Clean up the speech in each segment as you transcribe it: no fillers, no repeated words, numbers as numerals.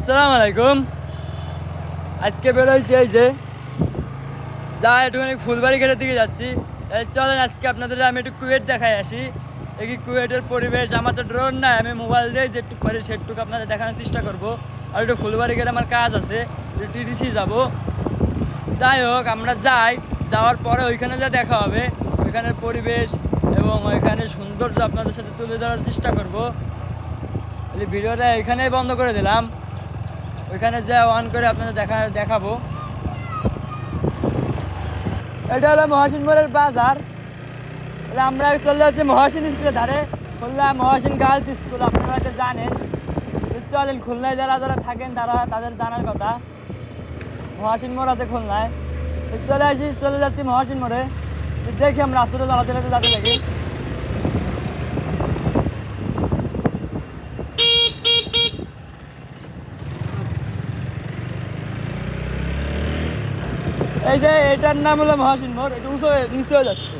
আসসালামু আলাইকুম। আজকে বেরোইছি এই যে যা একটুখানি ফুলবাড়ি ঘাটের দিকে যাচ্ছি। চলেন আজকে আপনাদের আমি একটু কুয়েট দেখাই আসি। এই কুয়েটের পরিবেশ, আমার তো ড্রোন নাই, আমি মোবাইল দিয়ে যেটুকু পারি সেটুকু আপনাদের দেখানোর চেষ্টা করব। আর একটু ফুলবাড়ি ঘাটে আমার কাজ আছে, একটু টিটিসি যাব। যাই হোক, আমরা যাওয়ার পরে ওইখানে যা দেখা হবে, ওইখানের পরিবেশ এবং ওইখানে সৌন্দর্য আপনাদের সাথে তুলে ধরার চেষ্টা করব। ভিডিওটা এখানেই বন্ধ করে দিলাম, ওইখানে যা অন করে আপনাদের দেখাবো। এটা হলো মহাসিন মোড়ের বাজার। আমরা চলে যাচ্ছি মহাসিন স্কুলের ধারে, খুলনা মহাসিন গার্লস স্কুল, আপনারা হয়তো জানেন। চলেন, খুলনায় যারা যারা থাকেন তাদের জানার কথা। মহাসিন মোড় আছে খুলনায়, চলে যাচ্ছি মহাসিন মোড়ে। দেখি আমরা রাস্তাটা যাতে দেখি। এই যে এটার নাম হলো মহাসিন মোড়, একটু নিচে হয়ে যাচ্ছে।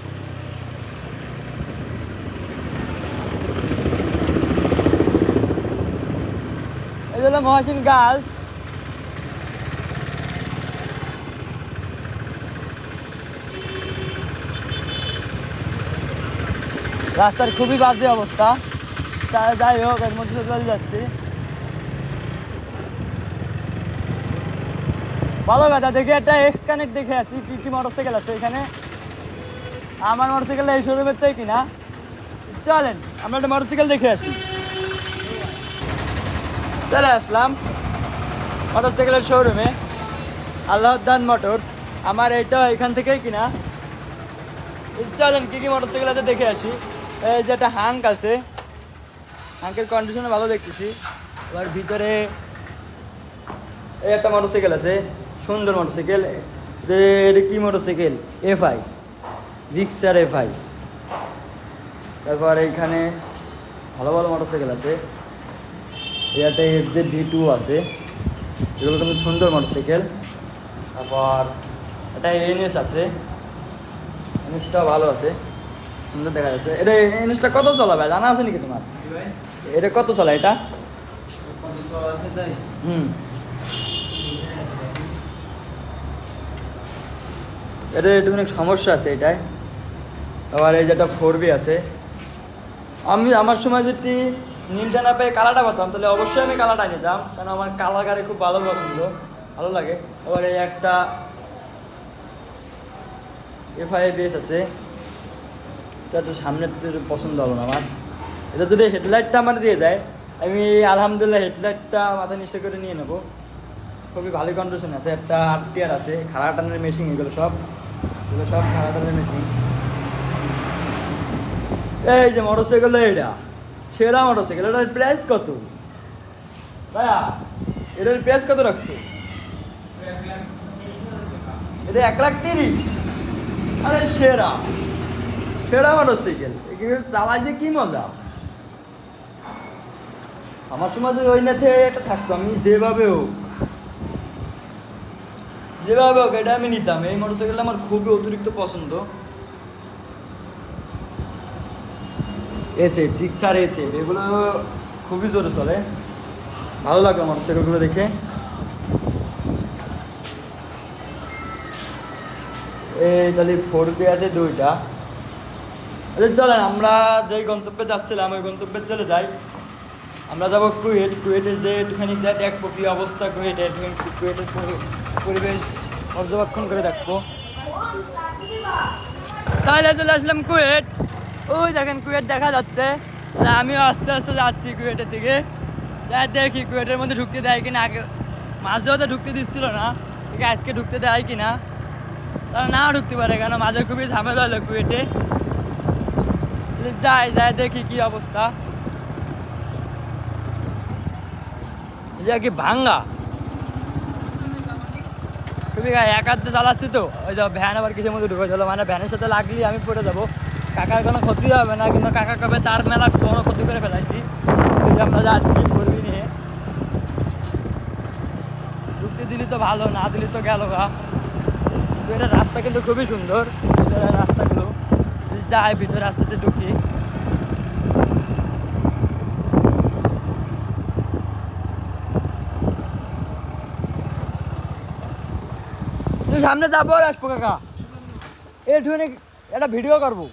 এই হলো মহাসিন গার্লস। রাস্তার খুবই বাজে অবস্থা, যাই হোক এর মধ্যে চলে যাচ্ছি। ভালো কথা, দেখি একটা এক্স কানেক্ট দেখে আছি কি কি মোটরসাইকেল আছে এখানে। আমার মোটরসাইকেল এই শোরুমের থেকে কিনা। চলেন আমরা একটা মোটরসাইকেল দেখে আসি। চলে আসলাম মোটরসাইকেলের শোরুমে, আল্লাহদান মোটরস। আমার এইটা এখান থেকেই কিনা। চলেন কি কি মোটরসাইকেল আছে দেখে আসি। এই যে একটা হাঙ্ক আছে, হাঙ্কের কন্ডিশনে ভালো দেখতেছি। এবার ভিতরে এই একটা মোটরসাইকেল আছে, সুন্দর মোটরসাইকেল। এটা কি মোটরসাইকেল? FI, Gixxer FI। তারপর এইখানে ভালো ভালো মোটরসাইকেল আছে। একটা FZ-V2 আছে, এগুলো কিন্তু সুন্দর মোটরসাইকেল। তারপর একটা NS আছে, NSটাও ভালো আছে, সুন্দর দেখা যাচ্ছে। এটা NSটা কত চলা ভাই, জানা আছে নাকি তোমার? এটা কত চলা এটা? এটা একটুখানি সমস্যা আছে এটাই। আবার এই যেটা 4B আছে। আমার সময় যদি নীলটা না পেয়ে কালাটা পাতাম, তাহলে অবশ্যই আমি কালাটা নিতাম, কারণ আমার কালা গাড়ি খুব ভালো পছন্দ, ভালো লাগে। আবার এই একটা FI-ABS আছে, এটা তো সামনের পছন্দ হলো না আমার। এটা যদি হেডলাইটটা আমার দিয়ে যায়, আমি আলহামদুলিল্লাহ হেডলাইটটা মাথা নিচে করে নিয়ে নেবো। খুবই ভালো কন্ডিশন আছে। একটা RTR আছে, খাড়া টানের মেশিন, এগুলো সব খাড়া টানের মেশিন। এই যে মোটরসাইকেল, এটা সেরা মোটরসাইকেল। এটার প্রাইস কত ভাইয়া? এটার প্রাইস কত রাখছো? এটা 1,30,000। আরে সেরা মোটরসাইকেল, চালাই যে কি মজা। আমার সময় যদি ওই নাথে এটা থাকতো, আমি যেভাবে হোক এটা আমি নিতাম। এই মোটরসাইকেলটা আমার খুবই অতিরিক্ত পছন্দ। SF, জিক্সার SF, এগুলো খুবই জোরে চলে, ভালো লাগে মোটরসাইকেলগুলো দেখে। এই তাহলে 4B আছে 2টা। চলেন আমরা যেই গন্তব্যে যাচ্ছিলাম ওই গন্তব্যে চলে যাই। আমরা যাবো কুয়েটে যে একটুখানি যাই, দেখবো কী অবস্থা কুয়েটের পরিবেশ পর্যবেক্ষণ করে দেখবো। তাহলে চলে আসলাম কুয়েট। ওই দেখেন কুয়েট দেখা যাচ্ছে। আমিও আস্তে আস্তে যাচ্ছি কুয়েটের দিকে। দেখি কুয়েটের মধ্যে ঢুকতে দেয় কিনা। আগে মাঝেও তো ঢুকতে দিচ্ছিল না, ঠিক আজকে ঢুকতে দেয় কিনা। তারা নাও ঢুকতে পারে, কেন মাঝে খুবই ঝামেলা হলো কুয়েটে। যাই দেখি কি অবস্থা। কি ভাঙ্গা খুবই, একাতে চালাচ্ছি তো। ওই যে ভ্যান আবার কিসের মধ্যে ঢুকে দিলো, মানে ভ্যানের সাথে লাগলে আমি পড়ে যাবো। কাকার কোনো ক্ষতি হবে না, কিন্তু কাকা কবে তার মেলা বড় ক্ষতি করে ফেলাইছি। আমরা যাচ্ছি করবি নিয়ে, ঢুকতে দিলি তো ভালো, না দিলি তো গেল গা। এটা রাস্তা কিন্তু খুবই সুন্দর, রাস্তাগুলো। যাই ভিতরে রাস্তাতে ঢুকি। সামনে যাবো আর আসবো কাকা, এইটুখানে একটা ভিডিও করবো।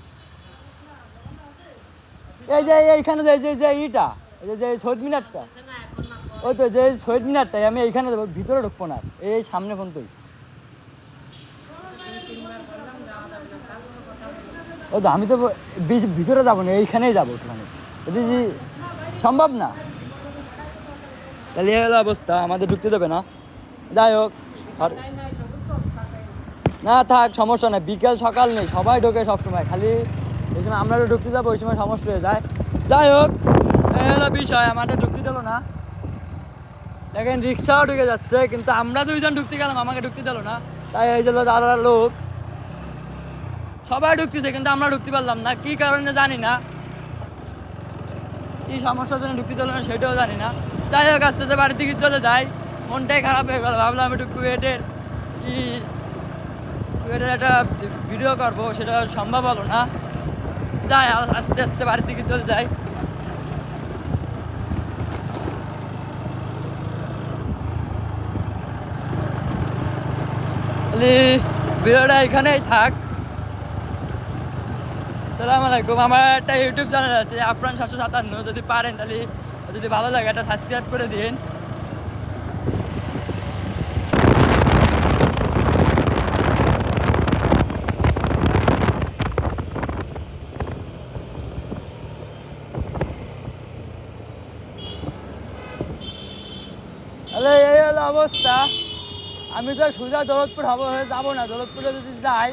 এই যে এইখানে যে ইটা, এই যে শহীদ মিনারটা, ওই তো যে শহীদ মিনারটাই আমি এইখানে যাবো, ভিতরে ঢুকবো না, এই সামনে পর্যন্তই। ও তো আমি তো ভিতরে যাবো না, এইখানেই যাবো ওখানে, যদি সম্ভব না তাহলে এই হলো অবস্থা, আমাদের ঢুকতে দেবে না। যাই হোক, না থাক সমস্যা নেই, বিকেল সকাল নেই, সবাই ঢোকে সবসময়, খালি এই সময় আমরা ঢুকতে যাবো ওই সময় সমস্যা হয়ে যায়। যাই হোক, এই হলো বিষয়, আমাদের ঢুকতে দিল না। দেখেন রিক্সাও ঢুকে যাচ্ছে, কিন্তু আমরা দুইজন ঢুকতে গেলাম, আমাকে ঢুকতে দিল না। তাই এই যে দাদার লোক সবাই ঢুকতেছে, কিন্তু আমরা ঢুকতে পারলাম না, কি কারণে জানি না, কি সমস্যার জন্য ঢুকতে দিল না সেটাও জানি না। যাই হোক, আস্তে আস্তে বাড়ির দিকে চলে যাই, মনটাই খারাপ হয়ে গেল, ভাবলাম একটু কুয়েটের একটা ভিডিও করবো, সেটা সম্ভব হলো না। যাই আস্তে আস্তে বাড়ির দিকে চলে যাই। ভিডিওটা এখানেই থাক। আসসালামু আলাইকুম। আমার একটা ইউটিউব চ্যানেল আছে আফরান 757, যদি পারেন তাহলে, যদি ভালো লাগে একটা সাবস্ক্রাইব করে দিন। তাহলে এই হলো অবস্থা। আমি তো সোজা দৌলতপুর যাবো না, দৌলতপুরে যদি যাই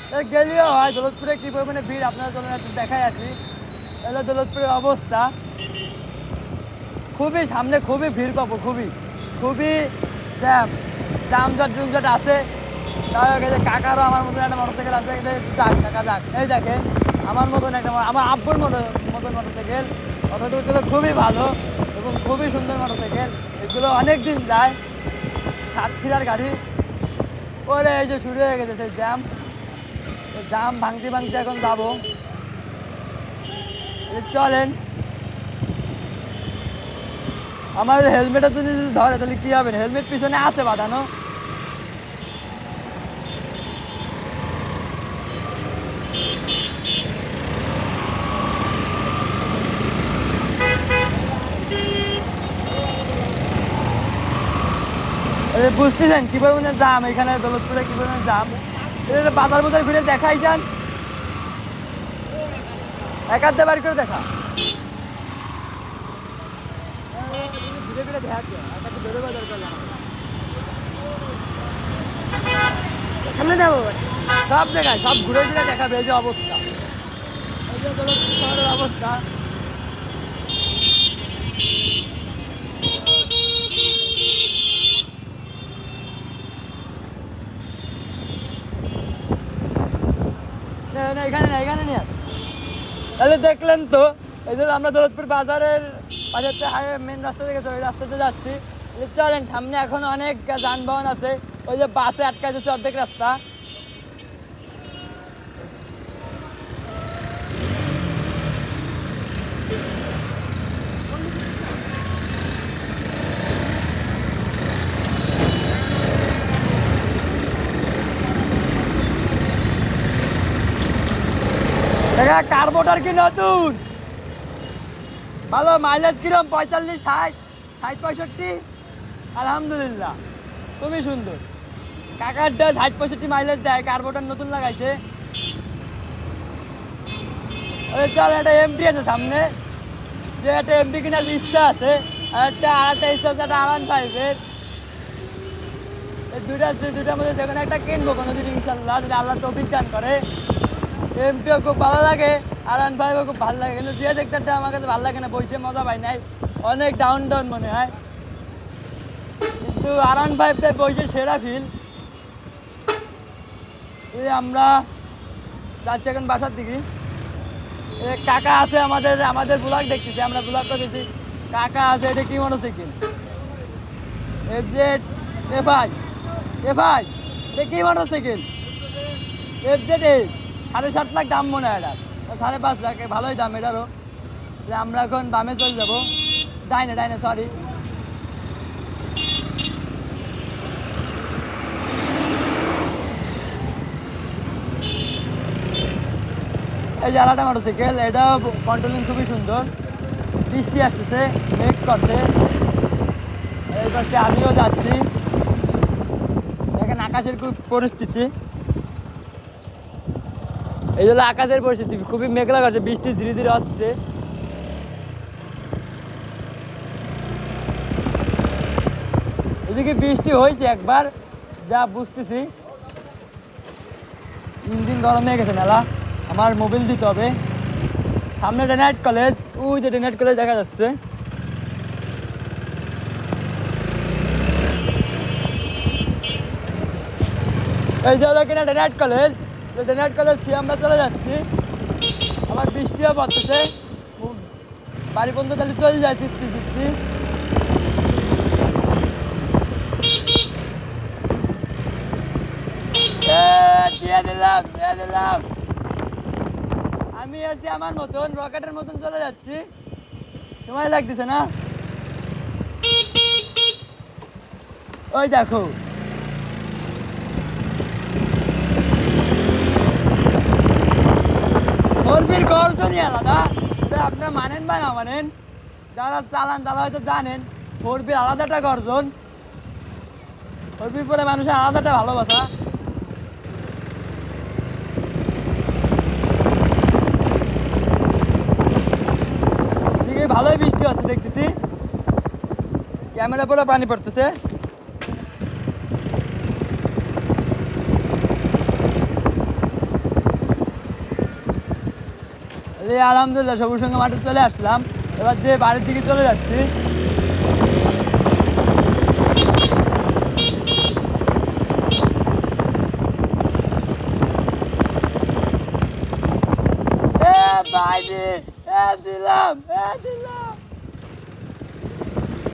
তাহলে গেলেও হয়। দৌলতপুরে কী পরিমাণে ভিড় আপনারা চলুন একটু দেখাই আছি। তাহলে দৌলতপুরের অবস্থা খুবই, সামনে খুবই ভিড় পাবো, খুবই জামজট জুমজট আছে। তাই কাকারও আমার মতন একটা মোটরসাইকেল আছে, যাক কাকা যাক, এই দেখেন আমার মতন একটা, আমার আব্বুর মতন মোটরসাইকেল। মোটরসাইকেলগুলো খুবই ভালো এবং খুবই সুন্দর মোটরসাইকেল, এগুলো অনেক দিন যায়। সাতক্ষীরার গাড়ি পরে এই যে শুরু হয়ে গেছে সেই জাম ভাঙতে এখন যাবো। চলেন, আমার হেলমেটের যদি ধরে তাহলে কি হবে, হেলমেট পিছনে আছে বাঁধানো। বুঝতেছেন কি পরিমাণে জাম এখানে দৌলতপুরে, কি পরিমাণে জাম। বাজার ঘুরে দেখাই যান, একাধে বাড়ি করে দেখা, ঘুরে ঘুরে দেখা, সামনে যাবো সব জায়গায়, সব ঘুরে ঘুরে দেখাবে। এই যে অবস্থা, এই যে দৌলতপুর শহরের অবস্থা। এখানে নিয়ে তাহলে দেখলেন তো, এই যে আমরা দৌলতপুর বাজারের মেন রাস্তা থেকে ওই রাস্তাতে যাচ্ছি। চলেন, সামনে এখন অনেক যানবাহন আছে, ওই যে বাসে আটকায় যাচ্ছে অর্ধেক রাস্তা। কার্বোটার কি নতুন ভালো, মাইলেজ কিরম? 45, 60, 65, আলহামদুলিল্লাহ খুবই সুন্দর। কাকারটা 60-65 মাইলেজ দেয়, কার্বোটার নতুন লাগাইছে। চল, একটা এমপি আছে সামনে, যে একটা এমপি কেনার ইচ্ছা আছে, আর একটা ইচ্ছা আছে একটা R15-এর। দুইটার মধ্যে যে কোনো একটা কিনবো কোনোদিন ইনশাল্লাহ, যদি আল্লাহ তৌফিক দান করে। এমপিও খুব ভালো লাগে, R15-ও খুব ভালো লাগে, কিন্তু যে দেখতে আমার কাছে ভালো লাগে না, বইসে মজা পাই নাই, অনেক ডাউন মনে হয়। কিন্তু R15টাই বইসে সেরা ফিল। আমরা যাচ্ছি এখন বাসার দিকে। কাকা আছে আমাদের ব্লগ দেখতেছি, আমরা ব্লগ করতেছি। কাকা আছে, এটা কি মোটরসাইকেল? FZ ভাই এটা কি মোটরসাইকেল? FZ 7.5 লাখ দাম মনে হয়, এটা 5.5 লাখ, ভালোই দাম এটারও। আমরা এখন বামে চলে যাবো, ডাইনে সরি। এই যে আলাদা মোটরসাইকেল, এটাও কন্ট্রোলিং খুবই সুন্দর। বৃষ্টি আসতেছে, মেঘ করছে, এই পাশে আমিও যাচ্ছি। দেখেন আকাশের খুব পরিস্থিতি, এই জন্য আকাশের পরিস্থিতি খুবই মেঘলা করছে, বৃষ্টি ধীরে ধীরে হচ্ছে। এদিকে বৃষ্টি হয়েছে একবার, যা বুঝতেছি। ইঞ্জিন গরম হয়ে গেছে মেলা, আমার মোবিল দিতে হবে। সামনে ডেনাইট কলেজ, ওই যে ডেনাইট কলেজ দেখা যাচ্ছে। এই যে হলো কিনা ডেনাইট কলেজ, ডেনাইট কলেজ থেকে আমরা চলে যাচ্ছি। আমার বৃষ্টিও পড়তেছে, বাড়ি বন্ধু তাহলে চলে যায় চিত্তি চিত্তি। দিয়ে দিলাম, দিয়ে দিলাম। আমি আছি আমার মতন, রকেটের মতন চলে যাচ্ছি, সময় লাগতেছে না। ওই দেখো মুরগির গর্জনই আলাদা, আপনারা মানেন বা না মানেন, যারা চালান তারা হয়তো জানেন মুরগির আলাদাটা গর্জন, মুরগির পরে মানুষের আলাদাটা ভালোবাসা। ভালোই বৃষ্টি আছে দেখতেছি, ক্যামেরা পুরো পানি পড়তেছে। আলহামদুলিল্লাহ সবুজ সঙ্গে মাঠে চলে আসলাম, এবার যে বাড়ির দিকে চলে যাচ্ছি। দিলাম দিলাম।